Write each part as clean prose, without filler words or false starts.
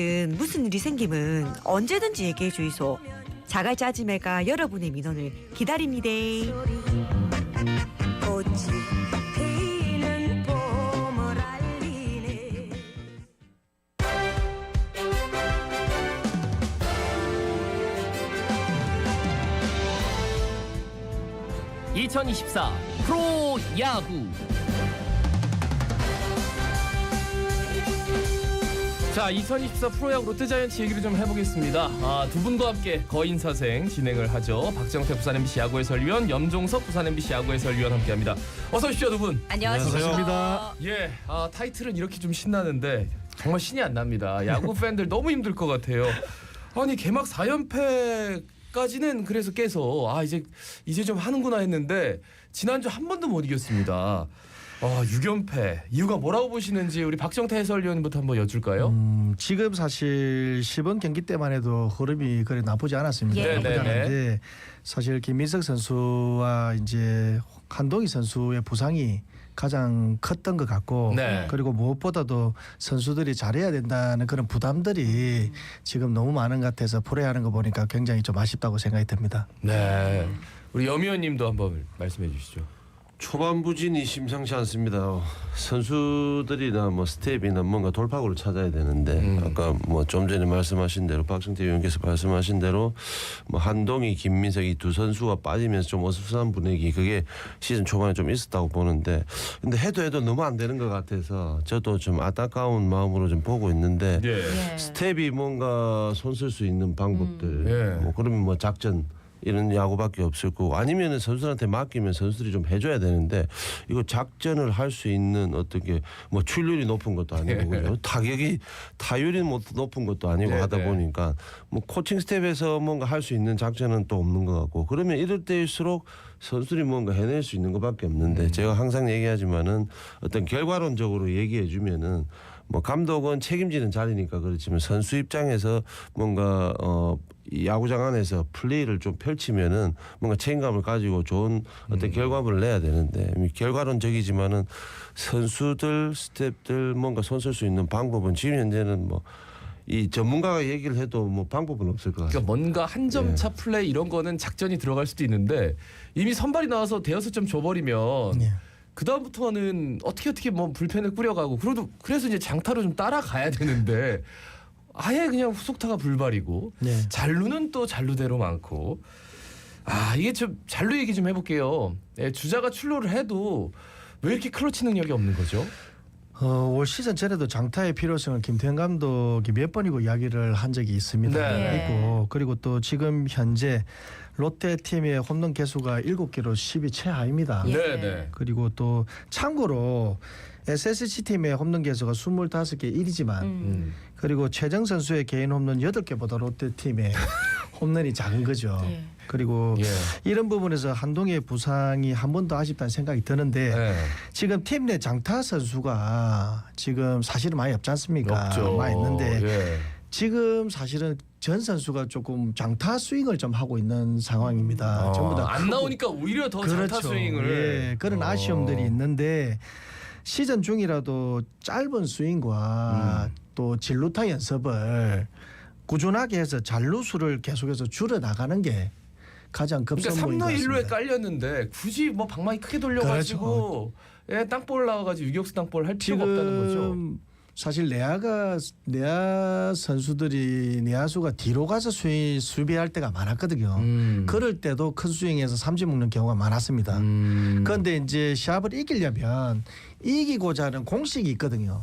무슨 일이 생기면 언제든지 얘기해 주이소. 자갈짜지매가 여러분의 민원을 기다립니다. 꽃이 피는 봄을 알리네. (2024) 프로야구. 자, 2024 프로야구 롯데자이언츠 얘기를 좀 해보겠습니다. 두 분과 함께 거인사생 진행을 하죠. 박정태 부산 MBC 야구 해설위원, 염종석 부산 MBC 야구 해설위원 함께합니다. 어서 오십시오, 두 분. 안녕하십니까. 예, 타이틀은 이렇게 좀 신나는데 정말 신이 안 납니다. 야구 팬들 너무 힘들 것 같아요. 아니 개막 4연패까지는 그래서 깨서 이제 좀 하는구나 했는데 지난주 한 번도 못 이겼습니다. 6연패 이유가 뭐라고 보시는지 우리 박정태 해설위원부터 한번 여쭐까요? 지금 사실 10원 경기 때만 해도 흐름이 그래 나쁘지 않았습니다. 예. 나쁘지 않은데 사실 김민석 선수와 이제 한동희 선수의 부상이 가장 컸던 것 같고 네. 그리고 무엇보다도 선수들이 잘해야 된다는 그런 부담들이 지금 너무 많은 것 같아서 프로야하는 거 보니까 굉장히 좀 아쉽다고 생각이 듭니다. 네, 우리 염 의원님도 한번 말씀해 주시죠. 초반 부진이 심상치 않습니다. 선수들이나 스텝이나 뭔가 돌파구를 찾아야 되는데 아까 좀 전에 말씀하신 대로 박정태 의원께서 말씀하신 대로 한동희, 김민석이 두 선수가 빠지면서 좀 어수선한 분위기 그게 시즌 초반에 좀 있었다고 보는데 근데 해도 너무 안 되는 것 같아서 저도 좀 안타까운 마음으로 좀 보고 있는데 스텝이 뭔가 손쓸 수 있는 방법들 그러면 작전 이런 야구밖에 없을 거고 아니면은 선수들한테 맡기면 선수들이 좀 해줘야 되는데 이거 작전을 할 수 있는 어떻게 출률이 높은 것도 아니고 그죠? 타율이 높은 것도 아니고 하다 보니까 코칭 스텝에서 뭔가 할 수 있는 작전은 또 없는 것 같고 그러면 이럴 때일수록 선수들이 뭔가 해낼 수 있는 것밖에 없는데 제가 항상 얘기하지만은 어떤 결과론적으로 얘기해 주면은 감독은 책임지는 자리니까 그렇지만 선수 입장에서 뭔가 이 야구장 안에서 플레이를 좀 펼치면은 뭔가 책임감을 가지고 좋은 어떤 결과물을 내야 되는데 결과론적이지만은 선수들, 스태프들 뭔가 손쓸 수 있는 방법은 지금 현재는 이 전문가가 얘기를 해도 방법은 없을 것 같아요. 그러니까 뭔가 한 점 차 플레이 이런 거는 작전이 들어갈 수도 있는데 이미 선발이 나와서 대여섯 점 줘버리면 그 다음부터는 어떻게 불펜을 꾸려가고 그래서 이제 장타로 좀 따라가야 되는데 아예 그냥 후속타가 불발이고 잔루는 또 잔루대로 많고 이게 좀 잔루 얘기 좀 해볼게요. 주자가 출루를 해도 왜 이렇게 클러치 능력이 없는 거죠? 올 시즌 전에도 장타의 필요성을 김태형 감독이 몇 번이고 이야기를 한 적이 있습니다. 있고 그리고 또 지금 현재 롯데 팀의 홈런 개수가 7개로 10위 최하입니다. 그리고 또 참고로 SSG 팀의 홈런 개수가 25개 1위지만 그리고 최정 선수의 개인 홈런 8개보다 롯데 팀의 홈런이 작은 거죠. 그리고 이런 부분에서 한동희의 부상이 한 번 더 아쉽다는 생각이 드는데 지금 팀 내 장타 선수가 지금 사실은 많이 없지 않습니까? 없죠. 많이 있는데 지금 사실은 전 선수가 조금 장타 스윙을 좀 하고 있는 상황입니다. 전부 다 안 나오니까 오히려 더 장타 스윙을 그런 아쉬움들이 있는데 시즌 중이라도 짧은 스윙과 또 진루타 연습을 꾸준하게 해서 잔루수를 계속해서 줄여 나가는 게 가장 급선무인 것 3루 같습니다. 1루에 깔렸는데 굳이 방망이 크게 돌려가지고 땅볼 나와가지고 유격수 땅볼 할 필요가 없다는 거죠. 사실 내야 선수들이 내야수가 뒤로 가서 수비할 때가 많았거든요. 그럴 때도 큰 스윙에서 삼진 먹는 경우가 많았습니다. 그런데 이제 시합을 이기려면 이기고자 하는 공식이 있거든요.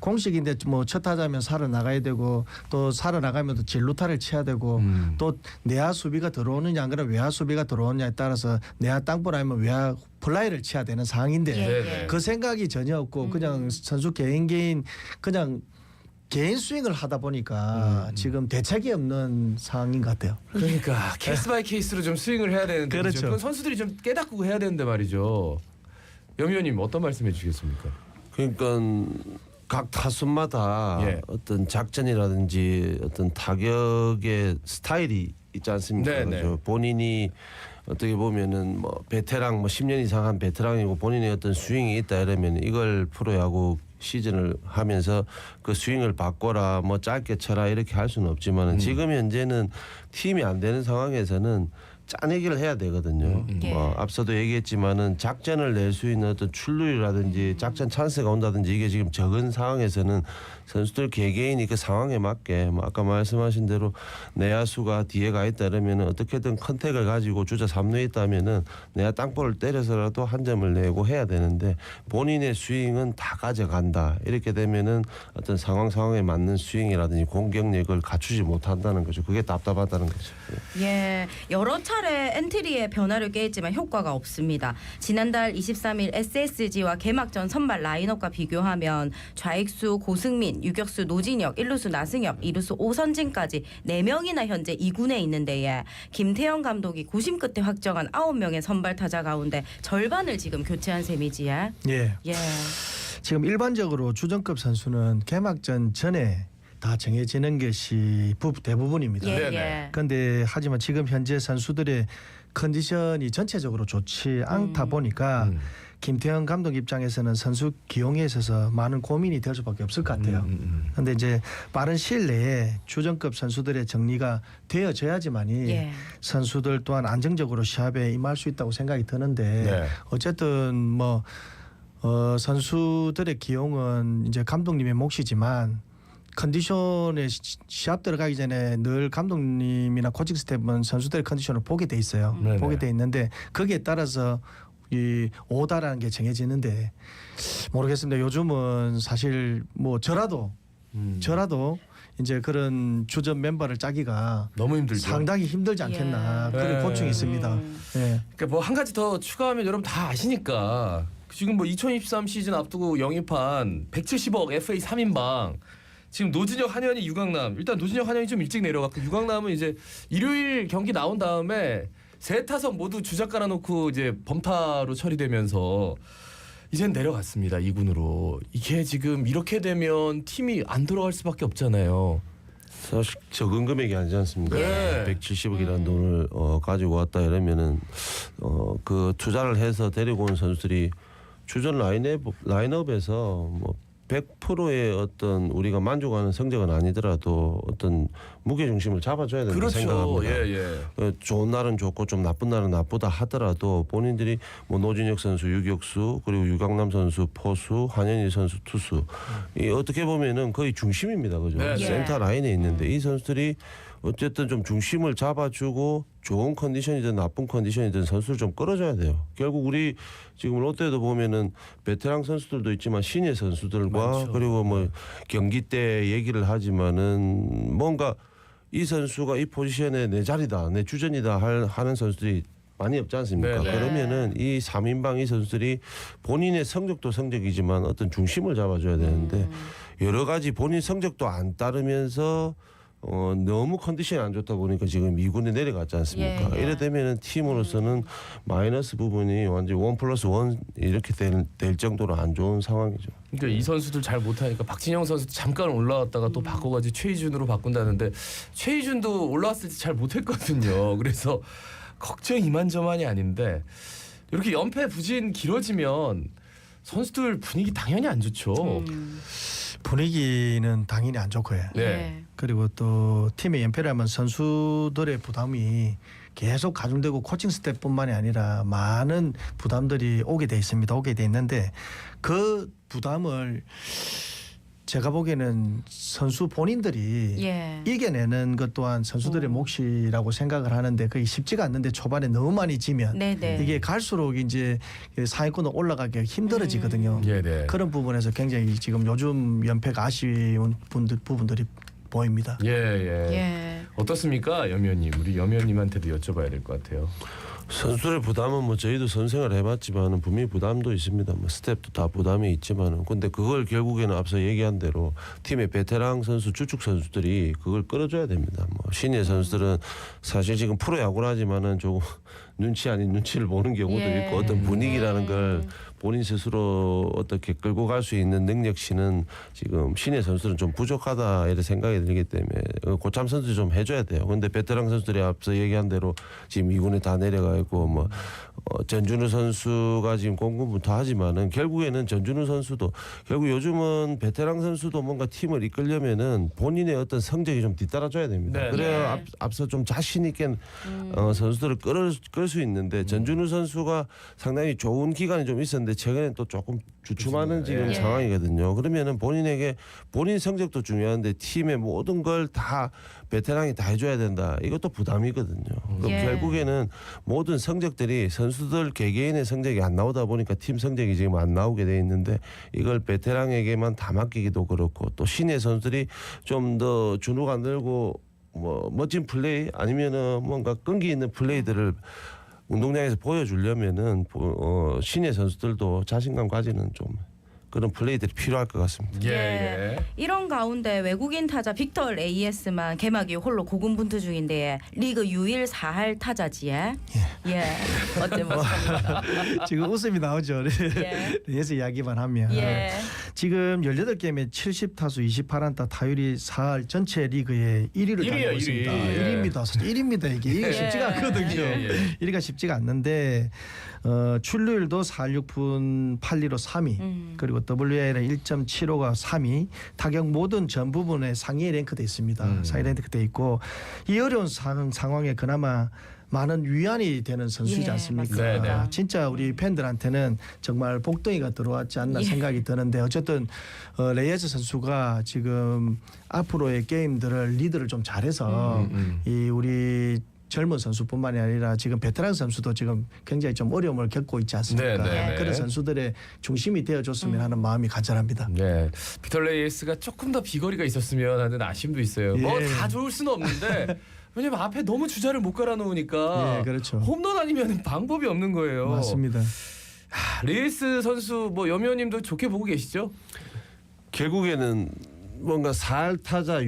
공식인데 첫 타자면 살아나가야 되고 또 살아나가면 또 진루타를 쳐야 되고 또 내야 수비가 들어오느냐 안 그러면 외야 수비가 들어오느냐에 따라서 내야 땅볼 아니면 외야 플라이를 쳐야 되는 상황인데 그 생각이 전혀 없고 그냥 선수 개인 그냥 개인 스윙을 하다 보니까 지금 대책이 없는 상황인 것 같아요. 그러니까 케이스 바이 케이스로 좀 스윙을 해야 되는데 그렇죠. 그건 선수들이 좀 깨닫고 해야 되는데 말이죠. 염 의원님 어떤 말씀해 주시겠습니까? 그러니까 각 타순마다 어떤 작전이라든지 어떤 타격의 스타일이 있지 않습니까? 그렇죠? 본인이 어떻게 보면은 베테랑 10년 이상 한 베테랑이고 본인의 어떤 스윙이 있다 이러면 이걸 프로야구 시즌을 하면서 그 스윙을 바꿔라 뭐 짧게 쳐라 이렇게 할 수는 없지만 지금 현재는 팀이 안 되는 상황에서는 짜내기를 해야 되거든요. 뭐 앞서도 얘기했지만은 작전을 낼 수 있는 어떤 출루율이라든지 작전 찬스가 온다든지 이게 지금 적은 상황에서는 선수들 개개인이 그 상황에 맞게 뭐 아까 말씀하신 대로 내야수가 뒤에 가 있다 그러면은 어떻게든 컨택을 가지고 주자 3루에 있다면은 내야 땅볼을 때려서라도 한 점을 내고 해야 되는데 본인의 스윙은 다 가져간다 이렇게 되면은 어떤 상황에 맞는 스윙이라든지 공격력을 갖추지 못한다는 거죠. 그게 답답하다는 거죠. 예, 여러 차례 엔트리에 변화를 꾀했지만 효과가 없습니다. 지난달 23일 SSG와 개막전 선발 라인업과 비교하면 좌익수 고승민, 유격수 노진혁, 1루수 나승엽, 2루수 오선진까지 4명이나 현재 2군에 있는데 김태형 감독이 고심 끝에 확정한 9명의 선발 타자 가운데 절반을 지금 교체한 셈이지. 예. 예. 지금 일반적으로 주전급 선수는 개막전 전에 다 정해지는 것이 대부분입니다. 예, 네네. 예. 그런데 하지만 지금 현재 선수들의 컨디션이 전체적으로 좋지 않다 보니까 김태형 감독 입장에서는 선수 기용에 있어서 많은 고민이 될 수밖에 없을 것 같아요. 그런데 이제 빠른 시일 내에 주전급 선수들의 정리가 되어져야지만이 예. 선수들 또한 안정적으로 시합에 임할 수 있다고 생각이 드는데 네. 어쨌든 뭐 선수들의 기용은 이제 감독님의 몫이지만 컨디션에 시합 들어가기 전에 늘 감독님이나 코칭 스태프는 선수들의 컨디션을 보게 돼 있어요. 네네. 보게 돼 있는데 거기에 따라서 이 오다라는 게 정해지는데 모르겠습니다. 요즘은 사실 뭐 저라도 이제 그런 주전 멤버를 짜기가 너무 힘들죠. 상당히 힘들지 않겠나 예. 그런 네. 고충이 있습니다. 예. 그러니까 뭐 한 가지 더 추가하면 여러분 다 아시니까 지금 뭐 2023 시즌 앞두고 영입한 170억 FA 3인방 지금 노진혁, 한현희, 유강남 일단 노진혁, 한현희 좀 일찍 내려갔고 유강남은 이제 일요일 경기 나온 다음에 세 타석 모두 주자 깔아놓고 이제 범타로 처리되면서 이젠 내려갔습니다. 2군으로. 이게 지금 이렇게 되면 팀이 안 돌아갈 수밖에 없잖아요. 사실 적은 금액이 아니지 않습니까? 네. 170억이라는 돈을 가지고 왔다 이러면은 그 투자를 해서 데리고 온 선수들이 주전 라인업에서 뭐 100%의 어떤 우리가 만족하는 성적은 아니더라도 어떤 무게 중심을 잡아줘야 된다고 그렇죠. 생각합니다. 예. 좋은 날은 좋고 좀 나쁜 날은 나쁘다 하더라도 본인들이 뭐 노진혁 선수 유격수 그리고 유강남 선수 포수 한현희 선수 투수 이 어떻게 보면은 거의 중심입니다. 그죠? 네. 센터 라인에 있는데 이 선수들이 어쨌든 좀 중심을 잡아주고 좋은 컨디션이든 나쁜 컨디션이든 선수를 좀 끌어줘야 돼요. 결국 우리 지금 롯데도 보면은 베테랑 선수들도 있지만 신예 선수들과 많죠. 그리고 뭐 경기 때 얘기를 하지만은 뭔가 이 선수가 이 포지션에 내 자리다, 내 주전이다 하는 선수들이 많이 없지 않습니까? 네네. 그러면은 이 3인방 이 선수들이 본인의 성적도 성적이지만 어떤 중심을 잡아줘야 되는데 여러 가지 본인 성적도 안 따르면서 너무 컨디션이 안 좋다 보니까 지금 2군에 내려갔지 않습니까? 예, 예. 이래 되면은 팀으로서는 마이너스 부분이 완전 1+1 이렇게 될 정도로 안 좋은 상황이죠. 그러니까 이 선수들 잘 못하니까 박진영 선수 잠깐 올라왔다가 또 바꿔가지고 최희준으로 바꾼다는데 최희준도 올라왔을 때 잘 못했거든요. 그래서 걱정이 이만저만이 아닌데 이렇게 연패 부진 길어지면 선수들 분위기 당연히 안 좋죠. 분위기는 당연히 안 좋고요. 네. 그리고 또 팀의 연패를 하면 선수들의 부담이 계속 가중되고 코칭 스태프뿐만이 아니라 많은 부담들이 오게 돼 있습니다. 오게 돼 있는데 그 부담을 제가 보기에는 선수 본인들이 예. 이겨내는 것 또한 선수들의 몫이라고 생각을 하는데 그게 쉽지가 않는데 초반에 너무 많이 지면 네네. 이게 갈수록 이제 상위권으로 올라가기 힘들어지거든요. 네. 그런 부분에서 굉장히 지금 요즘 연패가 아쉬운 부분들이 보입니다. 예. 예. 어떻습니까, 염의원님? 우리 염의원님한테도 여쭤봐야 될 것 같아요. 선수들의 부담은 뭐 저희도 선생을 해봤지만은 분명히 부담도 있습니다. 뭐 스텝도 다 부담이 있지만은 근데 그걸 결국에는 앞서 얘기한 대로 팀의 베테랑 선수, 주축 선수들이 그걸 끌어줘야 됩니다. 뭐 신예 선수들은 사실 지금 프로야구를 하지만은 조금 눈치 아닌 눈치를 보는 경우도 예. 있고 어떤 분위기라는 걸 본인 스스로 어떻게 끌고 갈 수 있는 능력치는 지금 신예 선수들은 좀 부족하다 이런 생각이 들기 때문에 고참 선수 좀 해줘야 돼요. 근데 베테랑 선수들이 앞서 얘기한 대로 지금 2군에 다 내려가 있고 뭐 전준우 선수가 지금 공군부터 하지만은 결국에는 전준우 선수도 결국 요즘은 베테랑 선수도 뭔가 팀을 이끌려면은 본인의 어떤 성적이 좀 뒤따라줘야 됩니다. 네. 그래야 예. 앞서 좀 자신 있게 선수들을 끌 수 있는데 전준우 선수가 상당히 좋은 기간이 좀 있었는데 최근에 또 조금 주춤하는 지금 예. 상황이거든요. 그러면은 본인에게 본인 성적도 중요한데 팀의 모든 걸 다 베테랑이 다 해줘야 된다. 이것도 부담이거든요. 그럼 예. 결국에는 모든 성적들이 선수들 개개인의 성적이 안 나오다 보니까 팀 성적이 지금 안 나오게 돼 있는데 이걸 베테랑에게만 다 맡기기도 그렇고 또 신예 선수들이 좀 더 주눅 안 들고 뭐 멋진 플레이 아니면은 뭔가 끈기 있는 플레이들을 운동장에서 보여주려면은 신예 선수들도 자신감 가지는 좀 그런 플레이들이 필요할 것 같습니다. 예. 이런 가운데 외국인 타자 빅터 레이에스만 개막 이후 홀로 고군분투 중인데 리그 유일 4할 타자지에. 예. 어때 모습입니까? 지금 웃음이 나오죠. 예. 레이에스 이야기만 하면 예. 지금 18게임에 70타수 28안타 타율이 4할 전체 리그의 1위를 일위예요, 달리고 있습니다. 일위. 예. 1위입니다. 1위입니다. 이게 쉽지가 않거든요. 예. 1위가 쉽지가 않는데 출루율도 4할 6푼 8리로 3위 그리고 WAR은 1.75가 3위 타격 모든 전 부분에 상위에 랭크돼 있습니다. 상위 랭크돼 있고 이 어려운 상황에 그나마 많은 위안이 되는 선수이지 예, 않습니까? 맞습니다. 아, 진짜 우리 팬들한테는 정말 복덩이가 들어왔지 않나 예. 생각이 드는데 어쨌든 레이에스 선수가 지금 앞으로의 게임들을 리드를 좀 잘해서 이 우리 젊은 선수뿐만이 아니라 지금 베테랑 선수도 지금 굉장히 좀 어려움을 겪고 있지 않습니까? 네. 그런 선수들의 중심이 되어줬으면 하는 마음이 간절합니다. 네, 피터 레이에스가 조금 더 비거리가 있었으면 하는 아쉬움도 있어요. 뭐 예. 다 좋을 수는 없는데 왜냐면 앞에 너무 주자를 못 갈아놓으니까 예, 그렇죠. 홈런 아니면 방법이 없는 거예요. 맞습니다. 레이에스 선수 뭐 염의원님도 좋게 보고 계시죠? 결국에는 뭔가 4할 타자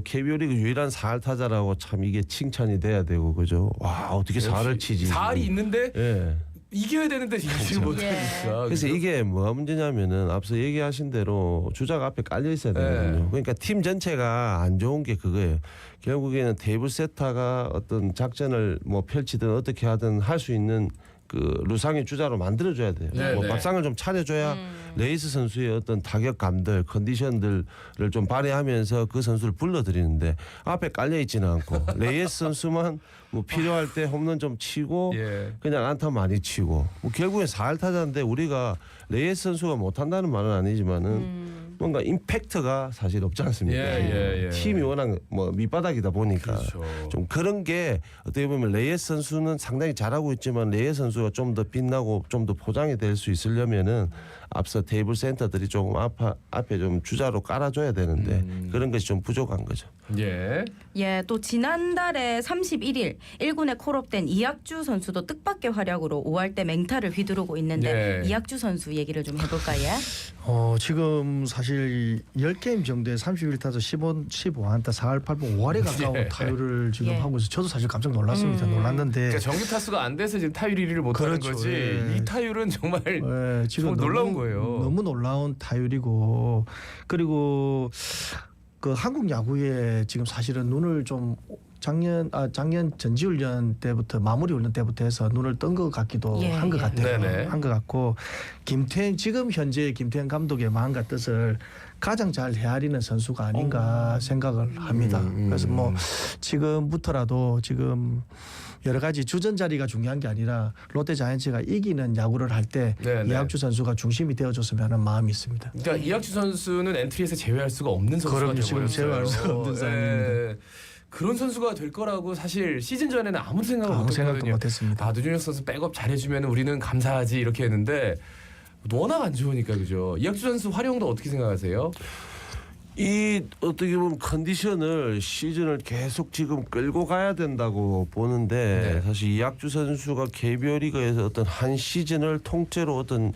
KBO 리그 유일한 4할 타자라고 참 이게 칭찬이 돼야 되고 그죠? 와 어떻게 4할을 치지? 4할이 있는데 예. 이겨야 되는데 이기지 못하니까. 그래서 이게 뭐가 문제냐면은 앞서 얘기하신 대로 주자가 앞에 깔려 있어야 되거든요. 그러니까 팀 전체가 안 좋은 게 그거예요. 결국에는 테이블 세타가 어떤 작전을 뭐 펼치든 어떻게 하든 할 수 있는 그 루상의 주자로 만들어줘야 돼요. 네, 뭐 네. 밥상을 좀 차려줘야 레이스 선수의 어떤 타격감들, 컨디션들을 좀 발휘하면서 그 선수를 불러들이는데 앞에 깔려 있지는 않고 레이스 선수만 뭐 필요할 때 홈런 좀 치고 예. 그냥 안타 많이 치고 뭐 결국엔 4할 타자인데 우리가 레이스 선수가 못한다는 말은 아니지만은 뭔가 임팩트가 사실 없지 않습니까? 예. 팀이 워낙 뭐 밑바닥이다 보니까 그렇죠. 좀 그런 게 어떻게 보면 레이스 선수는 상당히 잘하고 있지만 레이스 선수가 좀 더 빛나고 좀 더 포장이 될 수 있으려면은 앞서 테이블 센터들이 조금 앞에 좀 주자로 깔아줘야 되는데 그런 것이 좀 부족한 거죠. 예. 예, 또 지난달에 31일 1군에 콜업된 이학주 선수도 뜻밖의 활약으로 5할 때 맹타를 휘두르고 있는데 네. 이학주 선수 얘기를 좀 해볼까요? 지금 사실 10게임 정도에 31타수 15안타 4할 8분 5할에 가까운 예. 타율을 지금 예. 하고 있어서 저도 사실 깜짝 놀랐습니다. 놀랐는데 그러니까 정규 타수가 안 돼서 지금 타율 1위를 못 하는 그렇죠. 거지. 예. 이 타율은 정말 지금 정말 놀라운 거예요. 너무 놀라운 타율이고 그리고 그 한국 야구에 지금 사실은 눈을 좀 작년 전지훈련 때부터 마무리 훈련 때부터 해서 눈을 뜬 것 같기도 예, 한 것 예. 같아요. 네네. 한 것 같고 지금 현재 김태형 감독의 마음과 뜻을 가장 잘 헤아리는 선수가 아닌가 생각을 합니다. 그래서 뭐 지금부터라도 지금 여러 가지 주전 자리가 중요한 게 아니라 롯데 자이언츠가 이기는 야구를 할 때 네네. 이학주 선수가 중심이 되어줬으면 하는 마음이 있습니다. 그러니까 이학주 선수는 엔트리에서 제외할 수가 없는 선수가 그럼요. 지금 되어버렸어요. 제외할 수가 없는 상황입니다. 그런 선수가 될 거라고 사실 시즌 전에는 아무 생각을 아무 생각도 못했거든요. 못했습니다. 누준혁 선수 백업 잘해주면 우리는 감사하지 이렇게 했는데 워낙 안 좋으니까 그죠. 이학주 선수 활용도 어떻게 생각하세요? 이 어떻게 보면 컨디션을 시즌을 계속 지금 끌고 가야 된다고 보는데 네. 사실 이학주 선수가 KBO 리그에서 어떤 한 시즌을 통째로 어떤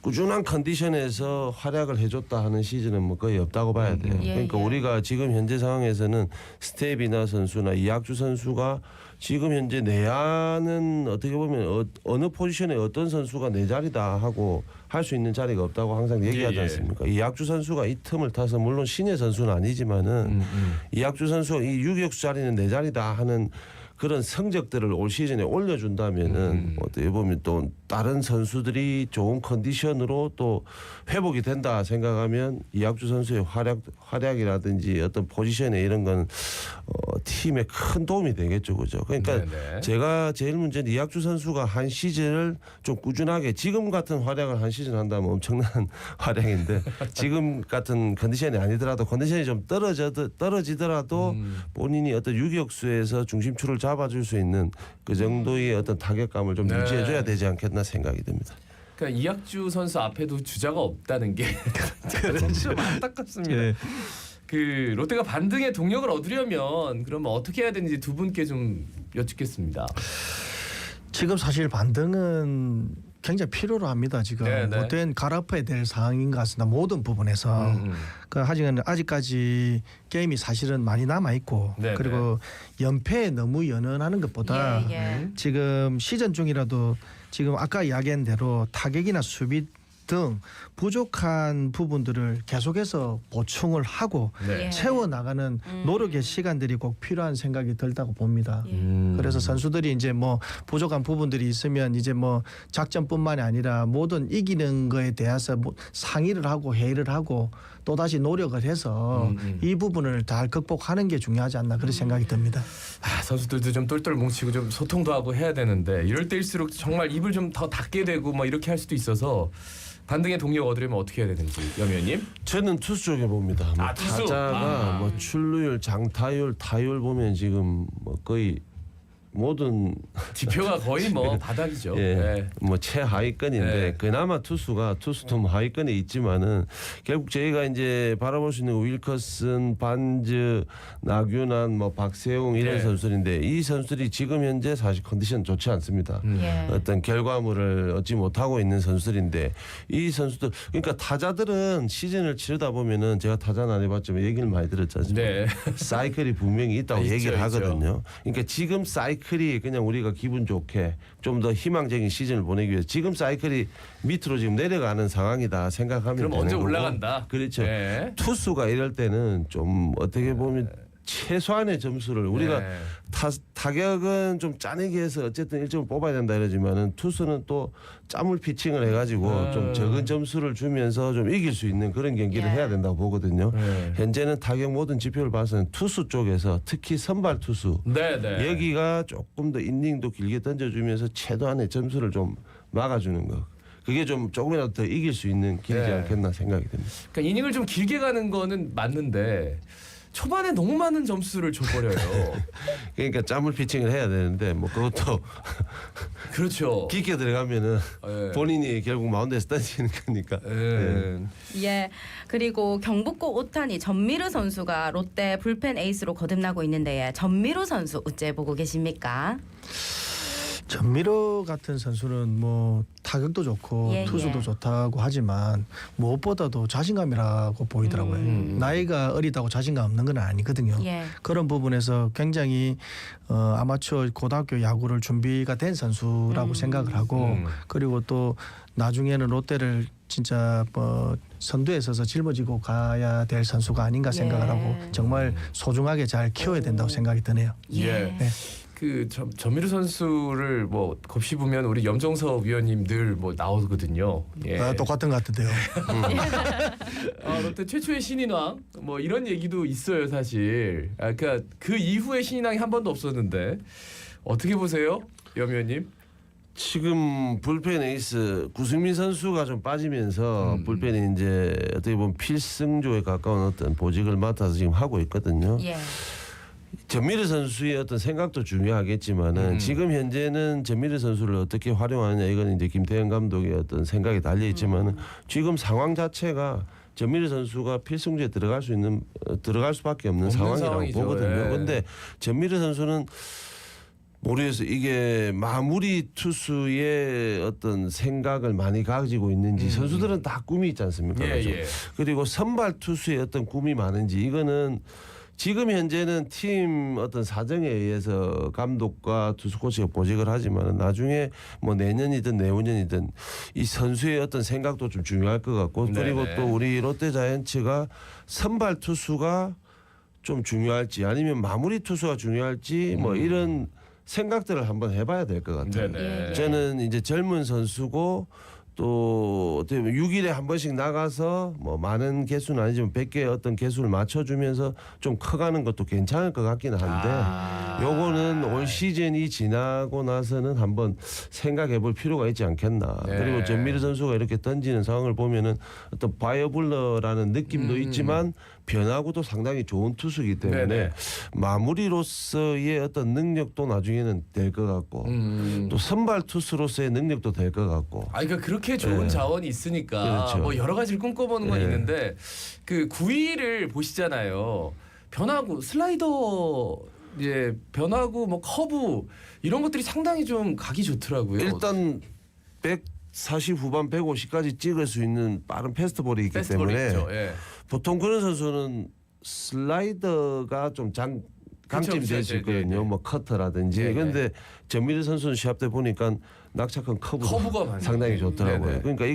꾸준한 컨디션에서 활약을 해줬다 하는 시즌은 뭐 거의 없다고 봐야 돼요. 예, 그러니까 예. 우리가 지금 현재 상황에서는 스테비나 선수나 이학주 선수가 지금 현재 내야는 어떻게 보면 어느 포지션에 어떤 선수가 내 자리다 하고 할 수 있는 자리가 없다고 항상 얘기하지 예, 예. 않습니까? 이학주 선수가 이 틈을 타서 물론 신의 선수는 아니지만은 이학주 선수가 이 유격수 자리는 내 자리다 하는 그런 성적들을 올 시즌에 올려준다면은 어떻게 보면 또 다른 선수들이 좋은 컨디션으로 또 회복이 된다 생각하면 이학주 선수의 활약이라든지 어떤 포지션에 이런 건 팀에 큰 도움이 되겠죠, 그죠? 그러니까 네네. 제가 제일 문제는 이학주 선수가 한 시즌을 좀 꾸준하게 지금 같은 활약을 한 시즌 한다면 엄청난 활약인데 지금 같은 컨디션이 아니더라도 컨디션이 좀 떨어지더라도 본인이 어떤 유격수에서 중심추를 잡아줄 수 있는 그 정도의 어떤 타격감을 좀 네. 유지해줘야 되지 않겠나 생각이 듭니다. 그러니까 이학주 선수 앞에도 주자가 없다는 게 좀 안타깝습니다. 예. 그 롯데가 반등의 동력을 얻으려면 그러면 어떻게 해야 되는지 두 분께 좀 여쭙겠습니다. 지금 사실 반등은 굉장히 필요로 합니다. 지금 네, 네. 롯데는 갈아엎어야 될 상황인 것 같습니다. 모든 부분에서. 하지만 아직까지 게임이 사실은 많이 남아 있고 네, 그리고 연패에 너무 연연하는 것보다 예, 예. 지금 시즌 중이라도 지금 아까 이야기한 대로 타격이나 수비 등 부족한 부분들을 계속해서 보충을 하고 네. 예. 채워나가는 노력의 시간들이 꼭 필요한 생각이 들다고 봅니다. 그래서 선수들이 이제 뭐 부족한 부분들이 있으면 이제 뭐 작전뿐만이 아니라 모든 이기는 거에 대해서 뭐 상의를 하고 회의를 하고 또 다시 노력을 해서 이 부분을 잘 극복하는 게 중요하지 않나 그런 생각이 듭니다. 아, 선수들도 좀 똘똘 뭉치고 좀 소통도 하고 해야 되는데 이럴 때일수록 정말 입을 좀 더 닫게 되고 뭐 이렇게 할 수도 있어서 반등의 동력 얻으려면 어떻게 해야 되는지 염 의원님. 저는 투수 쪽에 봅니다. 뭐 투수. 타자가 뭐 출루율, 장타율, 타율 보면 지금 뭐 거의 모든 지표가 거의 뭐 바닥이죠. 예, 네. 뭐 최하위권인데 네. 그나마 투수도 뭐 하위권에 있지만은 결국 저희가 이제 바라볼 수 있는 윌커슨, 반즈, 나균환, 뭐 박세웅 이런 네. 선수들인데 이 선수들이 지금 현재 사실 컨디션 좋지 않습니다. 예. 어떤 결과물을 얻지 못하고 있는 선수들인데 이 선수들 그러니까 타자들은 시즌을 치르다 보면은 제가 타자는 안 해봤지만 얘기를 많이 들었지 않습니까? 네. 사이클이 분명히 있다고 있죠, 얘기를 있죠. 하거든요. 그러니까 지금 사이클이 그냥 우리가 기분 좋게 좀 더 희망적인 시즌을 보내기 위해서 지금 사이클이 밑으로 지금 내려가는 상황이다 생각하면 그럼 되는 언제 거고. 올라간다. 그렇죠. 네. 투수가 이럴 때는 좀 어떻게 보면 최소한의 점수를 우리가 네. 타격은 좀 짜내기 해서 어쨌든 1점을 뽑아야 된다 이러지만은 투수는 또 짬을 피칭을 해가지고 좀 적은 점수를 주면서 좀 이길 수 있는 그런 경기를 예. 해야 된다고 보거든요. 네. 현재는 타격 모든 지표를 봐서는 투수 쪽에서 특히 선발 투수 네, 네. 여기가 조금 더 이닝도 길게 던져주면서 최소한의 점수를 좀 막아주는 거. 그게 좀 조금이라도 더 이길 수 있는 길이지 네. 않겠나 생각이 듭니다. 그러니까 이닝을 좀 길게 가는 거는 맞는데 초반에 너무 많은 점수를 줘버려요. 그러니까 짬을 피칭을 해야 되는데 뭐 그것도 그렇죠. 깊게 들어가면은 예. 본인이 결국 마운드에서 던지는 거니까. 예. 예. 그리고 경북고 오타니 전미르 선수가 롯데 불펜 에이스로 거듭나고 있는데 전미르 선수 어째 보고 계십니까? 전미러 같은 선수는 뭐 타격도 좋고 예, 투수도 예. 좋다고 하지만 무엇보다도 자신감이라고 보이더라고요. 나이가 어리다고 자신감 없는 건 아니거든요. 예. 그런 부분에서 굉장히 아마추어 고등학교 야구를 준비가 된 선수라고 생각을 하고 그리고 또 나중에는 롯데를 진짜 뭐 선두에 서서 짊어지고 가야 될 선수가 아닌가 생각을 하고 정말 소중하게 잘 키워야 된다고 생각이 드네요. 예. 네. 그 전미르 선수를 뭐 곱씹으면 우리 염정석 위원님 늘 뭐 나오거든요. 예. 똑같은 것 같은데요. 아, 롯데 최초의 신인왕 뭐 이런 얘기도 있어요 사실. 아, 그러니까 그 이후에 신인왕이 한 번도 없었는데 어떻게 보세요, 염 위원님? 지금 불펜 에이스 구승민 선수가 좀 빠지면서 불펜이 이제 어떻게 보면 필승조에 가까운 어떤 보직을 맡아서 지금 하고 있거든요. 예. 전미르 선수의 어떤 생각도 중요하겠지만은 지금 현재는 전미르 선수를 어떻게 활용하느냐 이건 이제 김태형 감독의 어떤 생각이 달려 있지만은 지금 상황 자체가 전미르 선수가 필승조에 들어갈 수밖에 없는 상황이라고 상황이죠. 보거든요. 예. 그런데 전미르 선수는 모르겠어요. 이게 마무리 투수의 어떤 생각을 많이 가지고 있는지 선수들은 다 꿈이 있지 않습니까? 예, 그렇죠? 예. 그리고 선발 투수의 어떤 꿈이 많은지 이거는 지금 현재는 팀 어떤 사정에 의해서 감독과 투수 코치가 보직을 하지만 나중에 뭐 내년이든 내후년이든 이 선수의 어떤 생각도 좀 중요할 것 같고 그리고 네네. 또 우리 롯데자이언츠가 선발 투수가 좀 중요할지 아니면 마무리 투수가 중요할지 뭐 이런 생각들을 한번 해봐야 될 것 같아요. 네네. 저는 이제 젊은 선수고 또 어떻게 보면 6일에 한 번씩 나가서 뭐 많은 개수는 아니지만 100개의 어떤 개수를 맞춰주면서 좀 커가는 것도 괜찮을 것 같기는 한데 요거는 올 시즌이 지나고 나서는 한번 생각해 볼 필요가 있지 않겠나. 네. 그리고 전미르 선수가 이렇게 던지는 상황을 보면은 어떤 바이어블러라는 느낌도 있지만 변화구도 상당히 좋은 투수이기 때문에 네네. 마무리로서의 어떤 능력도 나중에는 될 것 같고 또 선발 투수로서의 능력도 될 것 같고 아, 그러니까 그렇게 좋은 네. 자원이 있으니까 그렇죠. 뭐 여러 가지를 꿈꿔보는 건 네. 있는데 그 9위를 보시잖아요. 변화구, 슬라이더, 이제 변화구, 뭐 커브 이런 것들이 상당히 좀 각이 좋더라고요. 일단 140 후반 150까지 찍을 수 있는 빠른 패스트볼이 있기 페스티벌이 때문에 있죠. 예. 보통 그런 선수는 슬라이더가 좀 강점이 그쵸, 될 수 네, 있거든요. 네, 네. 뭐 커터라든지. 네, 그런데 전미르 선수는 시합 때 보니까 낙착한 커브가 많아요. 상당히 좋더라고요. 네, 네. 그러니까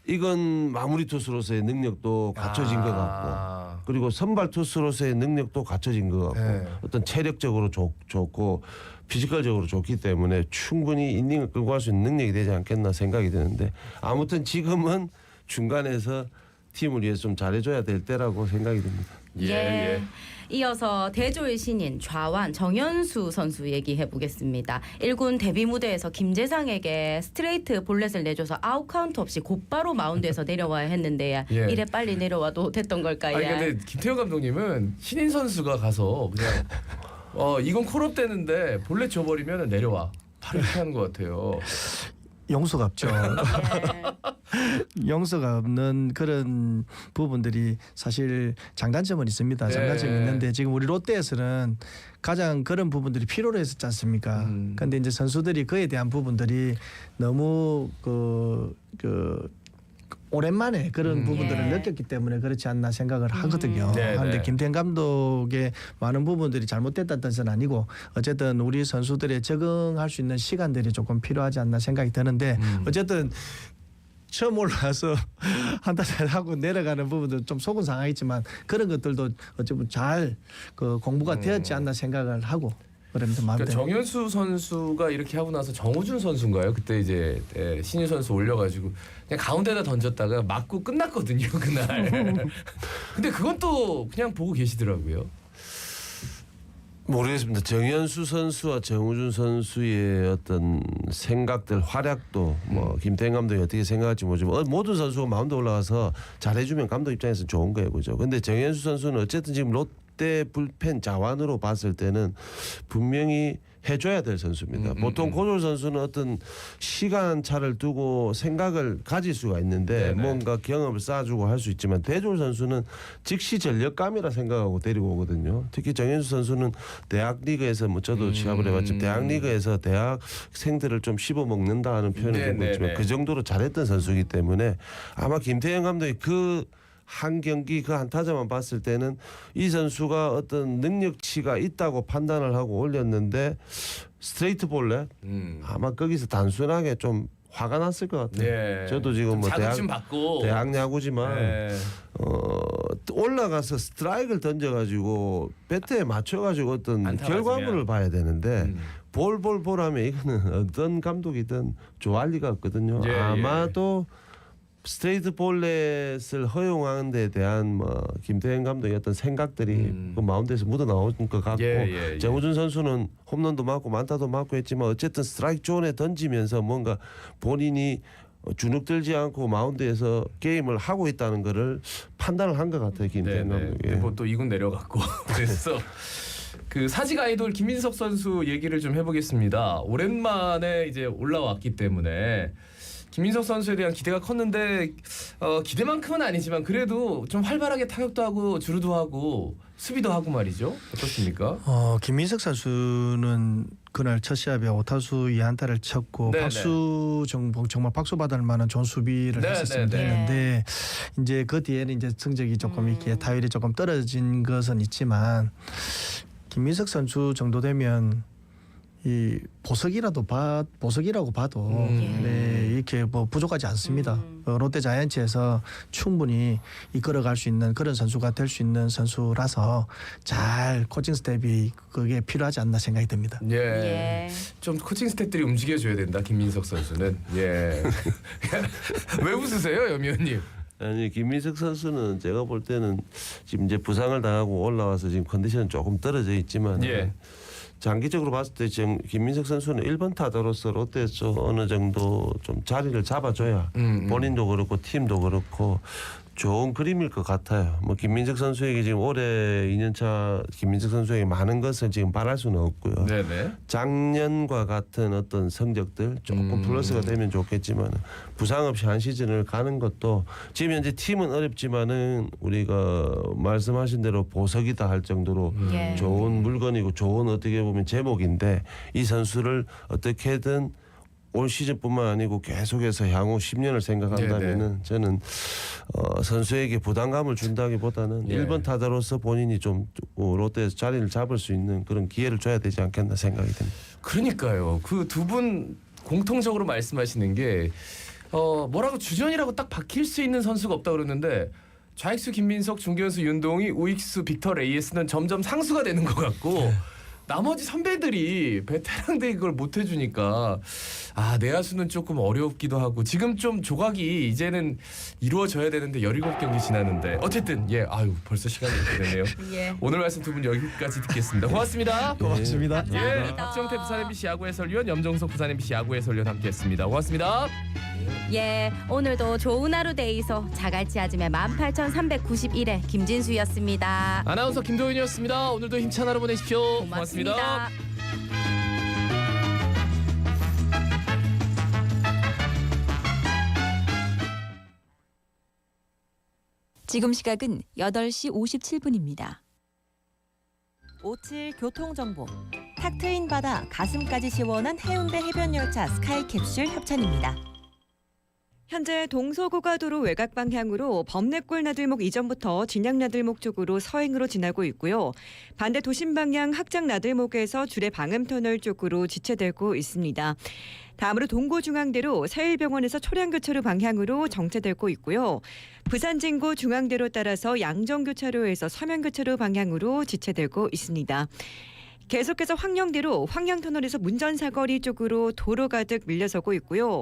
이건 마무리 투수로서의 능력도 갖춰진 것 같고 그리고 선발 투수로서의 능력도 갖춰진 것 같고 네. 어떤 체력적으로 좋고 피지컬적으로 좋기 때문에 충분히 이닝을 끌고 갈 수 있는 능력이 되지 않겠나 생각이 드는데 아무튼 지금은 중간에서 팀을 위해서 좀 잘해줘야 될 때라고 생각이 듭니다. 예, 예. 이어서 대졸 신인 좌완 정현수 선수 얘기해 보겠습니다. 1군 데뷔 무대에서 김재상에게 스트레이트 볼넷을 내줘서 아웃 카운트 없이 곧바로 마운드에서 내려와야 했는데 예. 이래 빨리 내려와도 됐던 걸까요? 아니 근데 김태형 감독님은 신인 선수가 가서 그냥 이건 콜업 되는데 볼넷 줘버리면 내려와. 바로 이렇게 하는 것 같아요. 용서가 없죠. 네. 용서가 없는 그런 부분들이 사실 장단점은 있습니다. 네. 장단점이 있는데 지금 우리 롯데에서는 가장 그런 부분들이 필요로 했었지 않습니까? 그런데 이제 선수들이 그에 대한 부분들이 너무 그 오랜만에 그런 부분들을 예. 느꼈기 때문에 그렇지 않나 생각을 하거든요. 네, 그런데 네. 김태형 감독의 많은 부분들이 잘못됐다는 뜻은 아니고 어쨌든 우리 선수들의 적응할 수 있는 시간들이 조금 필요하지 않나 생각이 드는데 어쨌든 처음 올라와서 한타 잘하고 내려가는 부분도 좀 속은 상하겠지만 그런 것들도 어쩌면 잘 그 공부가 되었지 않나 생각을 하고 그러면서 마음대로. 그러니까 정현수 선수가 이렇게 하고 나서 정우준 선수인가요? 그때 이제 신인 선수 올려가지고 그냥 가운데다 던졌다가 맞고 끝났거든요 그날. 근데 그건 또 그냥 보고 계시더라고요. 모르겠습니다. 정현수 선수와 정우준 선수의 어떤 생각들 활약도 뭐 김태형 감독이 어떻게 생각할지 모르지만 모든 선수가 마운드 올라가서 잘해주면 감독 입장에서 좋은 거예요, 그죠? 근데 정현수 선수는 어쨌든 지금 롯데 불펜 자완으로 봤을 때는 분명히 해줘야 될 선수입니다. 보통 고졸 선수는 어떤 시간 차를 두고 생각을 가질 수가 있는데 네네. 뭔가 경험을 쌓아주고 할 수 있지만 대졸 선수는 즉시 전력감이라 생각하고 데리고 오거든요. 특히 정현수 선수는 대학 리그에서 뭐 저도 시합을 해봤지만 대학 리그에서 대학생들을 좀 씹어먹는다 하는 표현을 듣고 있지만 그 정도로 잘했던 선수이기 때문에 아마 김태형 감독이 그 한 경기 그 한 타자만 봤을 때는 이 선수가 어떤 능력치가 있다고 판단을 하고 올렸는데 스트레이트 볼넷 아마 거기서 단순하게 좀 화가 났을 것 같아요. 예. 저도 지금 뭐 자극 받고. 대학 야구지만 예. 올라가서 스트라이크를 던져가지고 배트에 맞춰가지고 어떤 안타 결과물을 맞으면. 봐야 되는데 볼 하면 이거는 어떤 감독이든 좋아할 리가 없거든요. 예, 아마도 스트레이트 볼넷을 허용하는 데 대한 뭐 김태형 감독의 어떤 생각들이 그 마운드에서 묻어 나온 것 같고 예. 정우준 선수는 홈런도 맞고 만타도 맞고 했지만 어쨌든 스트라이크 존에 던지면서 뭔가 본인이 주눅 들지 않고 마운드에서 게임을 하고 있다는 거를 판단을 한 것 같아요, 김태형 감독이. 뭐또 2군 내려갔고 그래서 그 사직 아이돌 김민석 선수 얘기를 좀 해보겠습니다. 오랜만에 이제 올라왔기 때문에 김민석 선수에 대한 기대가 컸는데 기대만큼은 아니지만 그래도 좀 활발하게 타격도 하고 주루도 하고 수비도 하고 말이죠. 어떻습니까? 김민석 선수는 그날 첫 시합에 5타수 2안타를 쳤고 네네. 박수 정말 박수 받을 만한 좋은 수비를 네네네. 했었으면 되는데 이제 그 뒤에는 이제 성적이 조금 이렇게 타율이 조금 떨어진 것은 있지만 김민석 선수 정도 되면 이 보석이라고 봐도 네, 이렇게 뭐 부족하지 않습니다. 롯데 자이언츠에서 충분히 이끌어갈 수 있는 그런 선수가 될 수 있는 선수라서 잘 코칭 스텝이 그게 필요하지 않나 생각이 듭니다. 예. 예. 좀 코칭 스태프들이 움직여줘야 된다. 김민석 선수는. 예. 왜 웃으세요, 염의원님? 아니 김민석 선수는 제가 볼 때는 지금 이제 부상을 당하고 올라와서 지금 컨디션은 조금 떨어져 있지만 예. 장기적으로 봤을 때 지금 김민석 선수는 1번 타자로서 롯데에서 어느 정도 좀 자리를 잡아줘야 본인도 그렇고 팀도 그렇고 좋은 그림일 것 같아요. 뭐 김민석 선수에게 지금 올해 2년차 김민석 선수에게 많은 것을 지금 바랄 수는 없고요. 네네. 작년과 같은 어떤 성적들 조금 플러스가 되면 좋겠지만 부상 없이 한 시즌을 가는 것도 지금 현재 팀은 어렵지만은 우리가 말씀하신 대로 보석이다 할 정도로 예. 좋은 물건이고 좋은 어떻게 보면 제목인데 이 선수를 어떻게든 올 시즌뿐만 아니고 계속해서 향후 10년을 생각한다면은 저는 선수에게 부담감을 준다기보다는 예. 1번 타자로서 본인이 좀 롯데에서 자리를 잡을 수 있는 그런 기회를 줘야 되지 않겠나 생각이 듭니다. 그러니까요. 그 두 분 공통적으로 말씀하시는 게 뭐라고 주전이라고 딱 박힐 수 있는 선수가 없다 그러는데 좌익수 김민석, 중견수 윤동희, 우익수 빅터 레이에스는 점점 상수가 되는 것 같고 나머지 선배들이 베테랑들이 그걸 못 해주니까 내야수는 조금 어렵기도 하고 지금 좀 조각이 이제는 이루어져야 되는데 17경기 지났는데 어쨌든 벌써 시간이 이렇게 되네요. 예. 오늘 말씀 두 분 여기까지 듣겠습니다. 고맙습니다. 고맙습니다. 감사합니다. 박정태 부산 MBC 야구 해설위원, 염정석 부산 MBC 야구 해설위원 함께했습니다. 고맙습니다. 예, 오늘도 좋은 하루 데이서 자갈치 아침에 18,391회 김진수였습니다. 아나운서 김도윤이었습니다. 오늘도 힘찬 하루 보내십시오. 고맙습니다. 지금 시각은 8시 57분입니다. 57 교통정보. 탁 트인 바다 가슴까지 시원한 해운대 해변열차 스카이캡슐 협찬입니다. 현재 동서고가도로 외곽 방향으로 범내골 나들목 이전부터 진양 나들목 쪽으로 서행으로 지나고 있고요. 반대 도심 방향 학장 나들목에서 주례 방음터널 쪽으로 지체되고 있습니다. 다음으로 동고중앙대로 서일병원에서 초량교차로 방향으로 정체되고 있고요. 부산진구 중앙대로 따라서 양정교차로에서 서면교차로 방향으로 지체되고 있습니다. 계속해서 황령대로 황양터널에서 문전사거리 쪽으로 도로 가득 밀려서고 있고요.